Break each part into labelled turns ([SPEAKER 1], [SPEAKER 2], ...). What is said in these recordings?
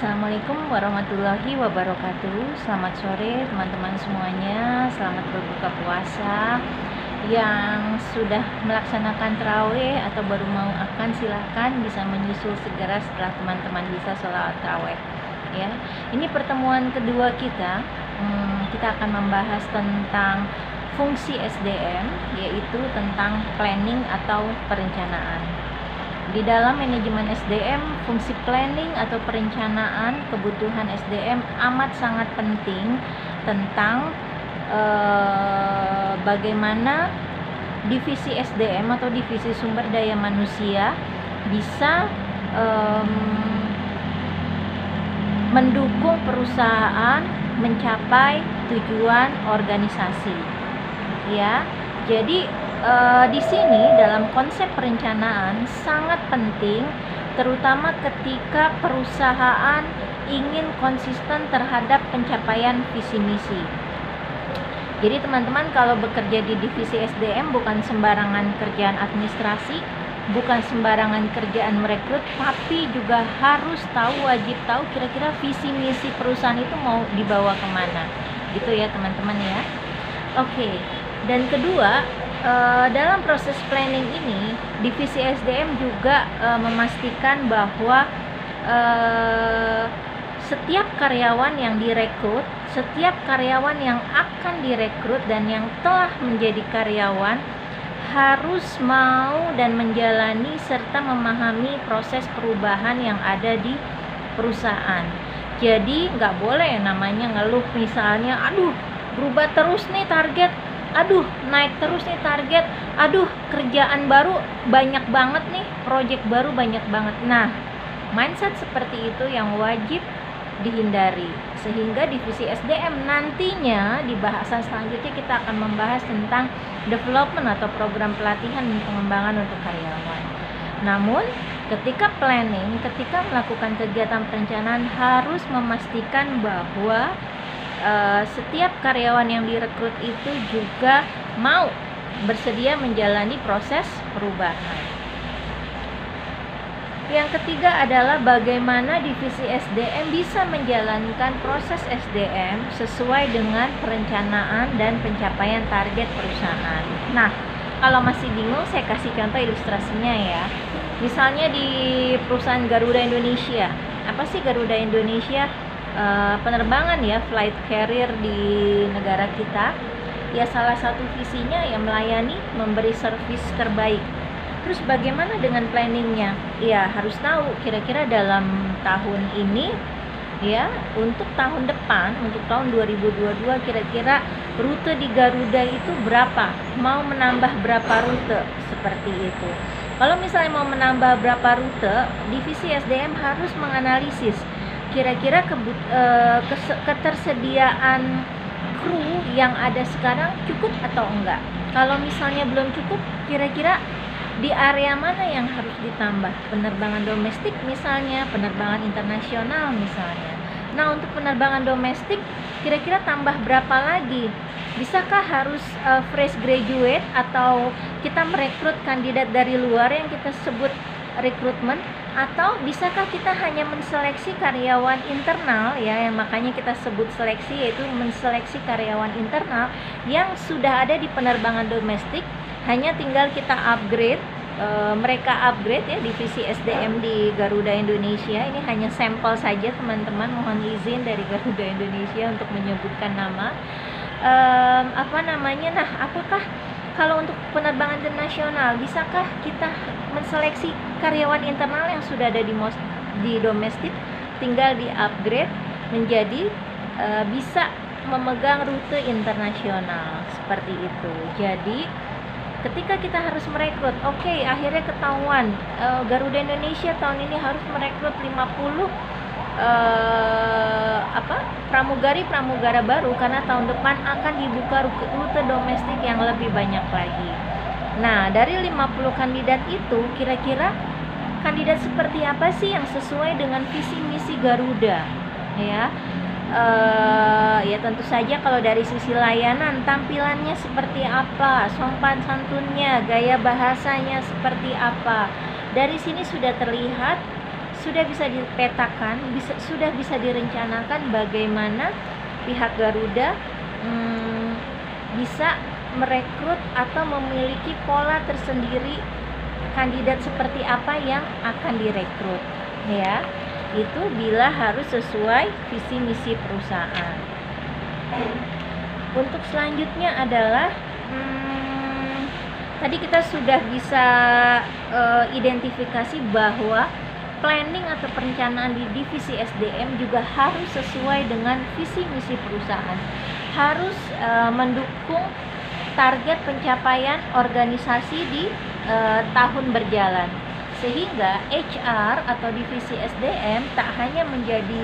[SPEAKER 1] Assalamualaikum warahmatullahi wabarakatuh. Selamat sore teman-teman semuanya. Selamat berbuka puasa. Yang sudah melaksanakan tarawih atau baru mau akan, silahkan bisa menyusul segera setelah teman-teman bisa sholat tarawih. Ya, ini pertemuan kedua kita. Kita akan membahas tentang fungsi SDM, yaitu tentang planning atau perencanaan. Di dalam manajemen SDM, fungsi planning atau perencanaan kebutuhan SDM amat sangat penting tentang bagaimana divisi SDM atau divisi sumber daya manusia bisa mendukung perusahaan mencapai tujuan organisasi. Ya, jadi di sini dalam konsep perencanaan sangat penting, terutama ketika perusahaan ingin konsisten terhadap pencapaian visi misi. Jadi teman-teman kalau bekerja di divisi SDM bukan sembarangan kerjaan administrasi, bukan sembarangan kerjaan merekrut, tapi juga harus tahu, wajib tahu kira-kira visi misi perusahaan itu mau dibawa kemana, gitu ya teman-teman ya. Oke. Dan kedua, dalam proses planning ini, divisi SDM juga memastikan bahwa setiap karyawan yang direkrut, setiap karyawan yang akan direkrut dan yang telah menjadi karyawan harus mau dan menjalani serta memahami proses perubahan yang ada di perusahaan. Jadi nggak boleh namanya ngeluh, misalnya, aduh berubah terus nih target, aduh naik terus nih target, aduh kerjaan baru banyak banget nih, project baru banyak banget. Nah, mindset seperti itu yang wajib dihindari. Sehingga divisi SDM nantinya di bahasan selanjutnya kita akan membahas tentang development atau program pelatihan dan pengembangan untuk karyawan. Namun ketika planning, ketika melakukan kegiatan perencanaan harus memastikan bahwa setiap karyawan yang direkrut itu juga mau bersedia menjalani proses perubahan. Yang ketiga adalah bagaimana divisi SDM bisa menjalankan proses SDM sesuai dengan perencanaan dan pencapaian target perusahaan. Nah, kalau masih bingung saya kasih contoh ilustrasinya ya. Misalnya di perusahaan Garuda Indonesia. Apa sih Garuda Indonesia? Penerbangan ya, flight carrier di negara kita ya, salah satu visinya ya melayani, memberi servis terbaik. Terus bagaimana dengan planningnya? Ya harus tahu kira-kira dalam tahun ini ya, untuk tahun depan, untuk tahun 2022 kira-kira rute di Garuda itu berapa, mau menambah berapa rute, seperti itu. Kalau misalnya mau menambah berapa rute, divisi SDM harus menganalisis kira-kira ketersediaan kru yang ada sekarang cukup atau enggak. Kalau misalnya belum cukup, kira-kira di area mana yang harus ditambah, penerbangan domestik misalnya, penerbangan internasional misalnya. Nah, untuk penerbangan domestik kira-kira tambah berapa lagi? Bisakah harus fresh graduate atau kita merekrut kandidat dari luar yang kita sebut rekrutmen, atau bisakah kita hanya menseleksi karyawan internal ya, yang makanya kita sebut seleksi, yaitu menseleksi karyawan internal yang sudah ada di penerbangan domestik, hanya tinggal kita upgrade, mereka upgrade ya, divisi SDM di Garuda Indonesia. Ini hanya sampel saja teman-teman, mohon izin dari Garuda Indonesia untuk menyebutkan nama. Nah, apakah kalau untuk penerbangan internasional, bisakah kita menseleksi karyawan internal yang sudah ada di domestik, tinggal di-upgrade menjadi bisa memegang rute internasional, seperti itu. Jadi ketika kita harus merekrut, akhirnya ketahuan Garuda Indonesia tahun ini harus merekrut 50 pramugara baru, karena tahun depan akan dibuka rute domestik yang lebih banyak lagi. Nah, dari 50 kandidat itu kira-kira kandidat seperti apa sih yang sesuai dengan visi misi Garuda ya? Ya tentu saja kalau dari sisi layanan, tampilannya seperti apa, sopan santunnya, gaya bahasanya seperti apa. Dari sini sudah terlihat sudah bisa dipetakan, sudah bisa direncanakan bagaimana pihak Garuda bisa merekrut atau memiliki pola tersendiri kandidat seperti apa yang akan direkrut, ya. Itu bila harus sesuai visi misi perusahaan. Untuk selanjutnya adalah tadi kita sudah bisa identifikasi bahwa planning atau perencanaan di divisi SDM juga harus sesuai dengan visi misi perusahaan, harus mendukung target pencapaian organisasi di tahun berjalan, sehingga HR atau divisi SDM tak hanya menjadi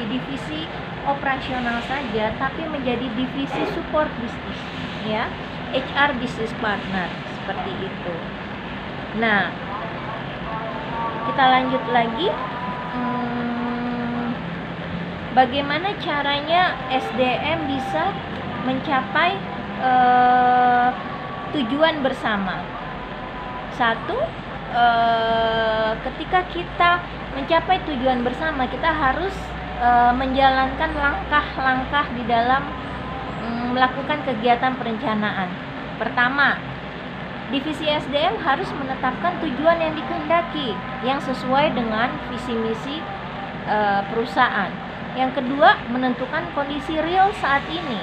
[SPEAKER 1] divisi operasional saja, tapi menjadi divisi support bisnis, ya, HR business partner, seperti itu. Nah, kita lanjut lagi. Bagaimana caranya SDM bisa mencapai tujuan bersama? Satu, ketika kita mencapai tujuan bersama, kita harus menjalankan langkah-langkah di dalam melakukan kegiatan perencanaan. Pertama, divisi SDM harus menetapkan tujuan yang dikehendaki yang sesuai dengan visi misi perusahaan. Yang kedua, menentukan kondisi real saat ini.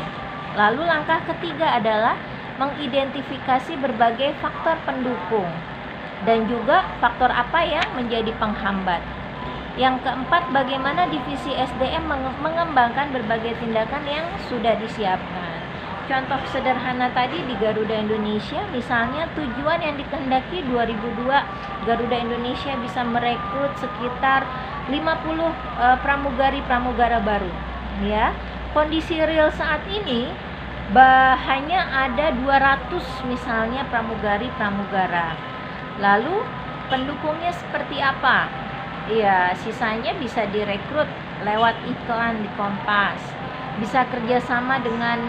[SPEAKER 1] Lalu langkah ketiga adalah mengidentifikasi berbagai faktor pendukung dan juga faktor apa yang menjadi penghambat. Yang keempat, bagaimana divisi SDM mengembangkan berbagai tindakan yang sudah disiapkan. Contoh sederhana tadi di Garuda Indonesia, misalnya tujuan yang dikehendaki 2002 Garuda Indonesia bisa merekrut sekitar 50 pramugari-pramugara baru, ya. Kondisi real saat ini hanya ada 200 misalnya pramugari-pramugara. Lalu pendukungnya seperti apa? Ya, sisanya bisa direkrut lewat iklan di Kompas, bisa kerjasama dengan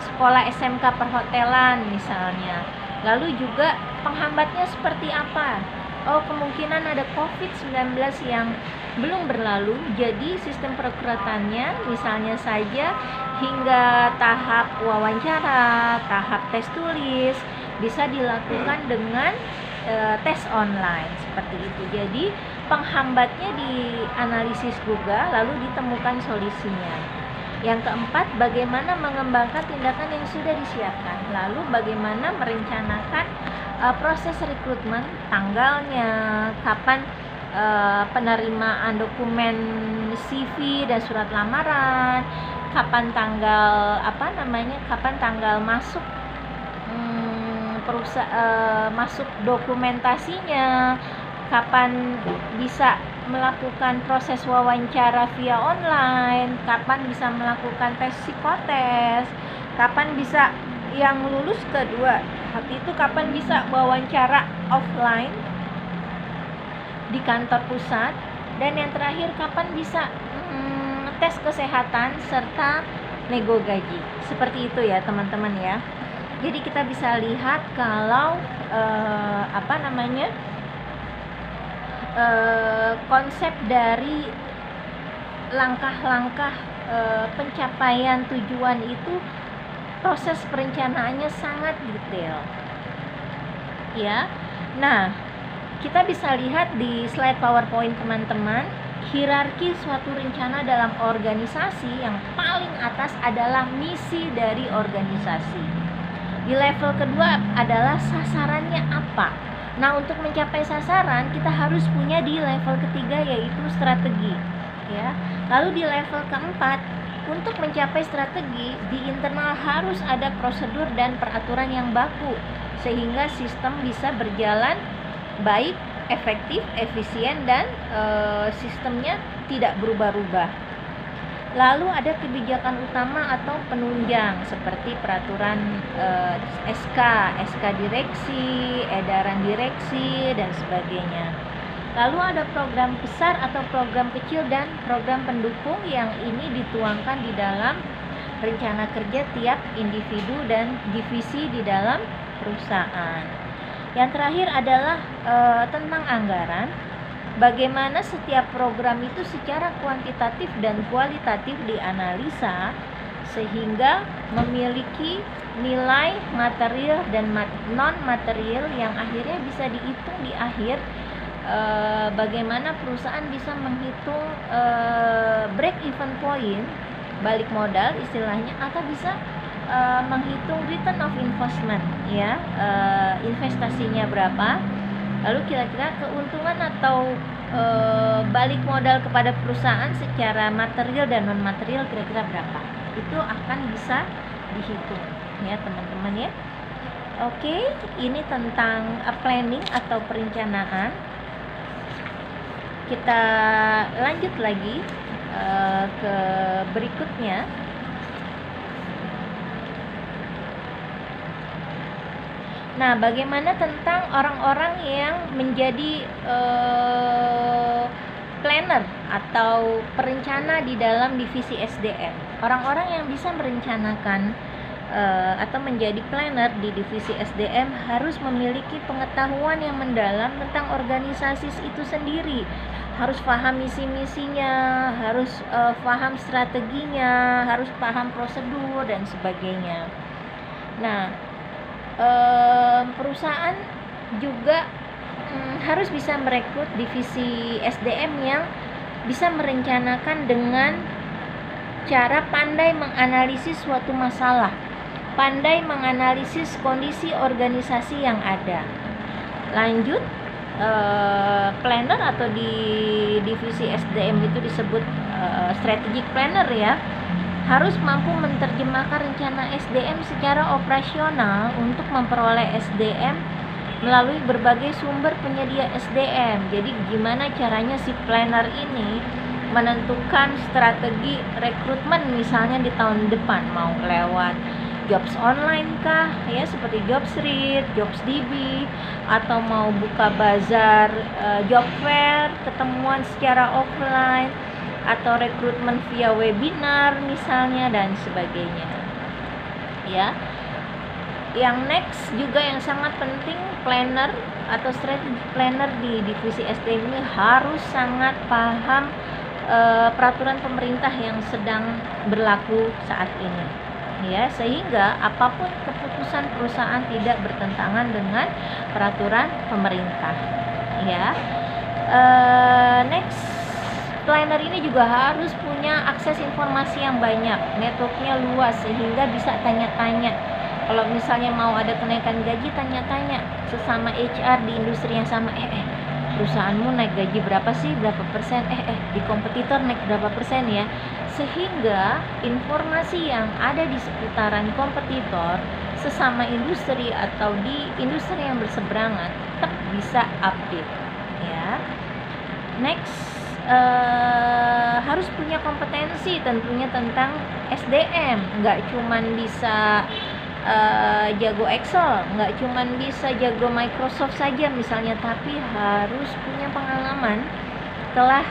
[SPEAKER 1] sekolah SMK perhotelan misalnya. Lalu juga penghambatnya seperti apa? Oh, kemungkinan ada COVID-19 yang belum berlalu, jadi sistem perekrutannya misalnya saja hingga tahap wawancara, tahap tes tulis bisa dilakukan dengan tes online, seperti itu. Jadi penghambatnya dianalisis juga, lalu ditemukan solusinya. Yang keempat, bagaimana mengembangkan tindakan yang sudah disiapkan, lalu bagaimana merencanakan proses rekrutmen, tanggalnya, kapan penerimaan dokumen CV dan surat lamaran, kapan tanggal masuk masuk dokumentasinya, kapan bisa melakukan proses wawancara via online, kapan bisa melakukan tes psikotes, kapan bisa yang lulus kedua itu kapan bisa wawancara offline di kantor pusat, dan yang terakhir kapan bisa tes kesehatan serta nego gaji. Seperti itu ya teman-teman ya. Jadi kita bisa lihat kalau konsep dari langkah-langkah pencapaian tujuan itu, proses perencanaannya sangat detail, ya. Nah, kita bisa lihat di slide PowerPoint teman-teman, hierarki suatu rencana dalam organisasi yang paling atas adalah misi dari organisasi. Di level kedua adalah sasarannya apa. Nah, untuk mencapai sasaran kita harus punya di level ketiga, yaitu strategi, ya. Lalu di level keempat, untuk mencapai strategi di internal harus ada prosedur dan peraturan yang baku sehingga sistem bisa berjalan baik, efektif, efisien, dan sistemnya tidak berubah-ubah. Lalu ada kebijakan utama atau penunjang seperti peraturan SK direksi, edaran direksi, dan sebagainya. Lalu ada program besar atau program kecil dan program pendukung yang ini dituangkan di dalam rencana kerja tiap individu dan divisi di dalam perusahaan. Yang terakhir adalah tentang anggaran. Bagaimana setiap program itu secara kuantitatif dan kualitatif dianalisa sehingga memiliki nilai material dan non material yang akhirnya bisa dihitung di akhir. Bagaimana perusahaan bisa menghitung break even point, balik modal istilahnya, atau bisa menghitung return of investment, ya, investasinya berapa, lalu kira-kira keuntungan atau balik modal kepada perusahaan secara material dan non material kira-kira berapa, itu akan bisa dihitung, ya teman-teman ya. Oke, ini tentang planning atau perencanaan. Kita lanjut lagi ke berikutnya. Nah, bagaimana tentang orang-orang yang menjadi planner atau perencana di dalam divisi SDM? Orang-orang yang bisa merencanakan atau menjadi planner di divisi SDM harus memiliki pengetahuan yang mendalam tentang organisasi itu sendiri. Harus paham misi-misinya, harus paham strateginya, harus paham prosedur dan sebagainya. Nah, perusahaan juga harus bisa merekrut divisi SDM yang bisa merencanakan dengan cara pandai menganalisis suatu masalah, pandai menganalisis kondisi organisasi yang ada. Lanjut, planner atau di divisi SDM itu disebut strategic planner ya, harus mampu menerjemahkan rencana SDM secara operasional untuk memperoleh SDM melalui berbagai sumber penyedia SDM. Jadi gimana caranya si planner ini menentukan strategi rekrutmen misalnya di tahun depan, mau lewat jobs online kah ya, seperti Jobstreet, JobsDB, atau mau buka bazar job fair, ketemuan secara offline, atau rekrutmen via webinar misalnya dan sebagainya ya. Yang next juga yang sangat penting, planner atau strategic planner di divisi SDM ini harus sangat paham peraturan pemerintah yang sedang berlaku saat ini ya, sehingga apapun keputusan perusahaan tidak bertentangan dengan peraturan pemerintah ya. Next, planner ini juga harus punya akses informasi yang banyak, networknya luas sehingga bisa tanya-tanya. Kalau misalnya mau ada kenaikan gaji, tanya-tanya sesama HR di industri yang sama, perusahaanmu naik gaji berapa sih, berapa persen, di kompetitor naik berapa persen ya, sehingga informasi yang ada di seputaran kompetitor sesama industri atau di industri yang berseberangan tetap bisa update ya. Next, harus punya kompetensi tentunya tentang SDM, nggak cuman bisa jago Excel, nggak cuman bisa jago Microsoft saja misalnya, tapi harus punya pengalaman telah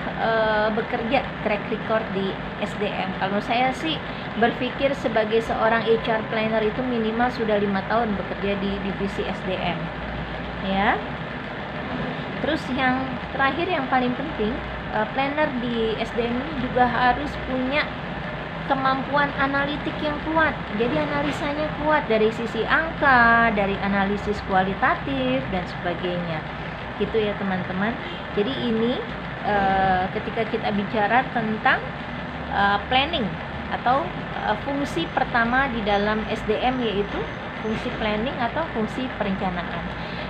[SPEAKER 1] bekerja, track record di SDM. Kalau saya sih berpikir sebagai seorang HR planner itu minimal sudah 5 tahun bekerja di divisi SDM ya. Terus yang terakhir yang paling penting, planner di SDM ini juga harus punya kemampuan analitik yang kuat. Jadi analisanya kuat dari sisi angka, dari analisis kualitatif dan sebagainya. Gitu ya teman-teman. Jadi ini ketika kita bicara tentang planning atau fungsi pertama di dalam SDM, yaitu fungsi planning atau fungsi perencanaan.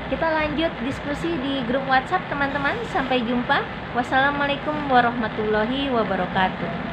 [SPEAKER 1] Kita lanjut diskusi di grup WhatsApp teman-teman. Sampai jumpa. Wassalamualaikum warahmatullahi wabarakatuh.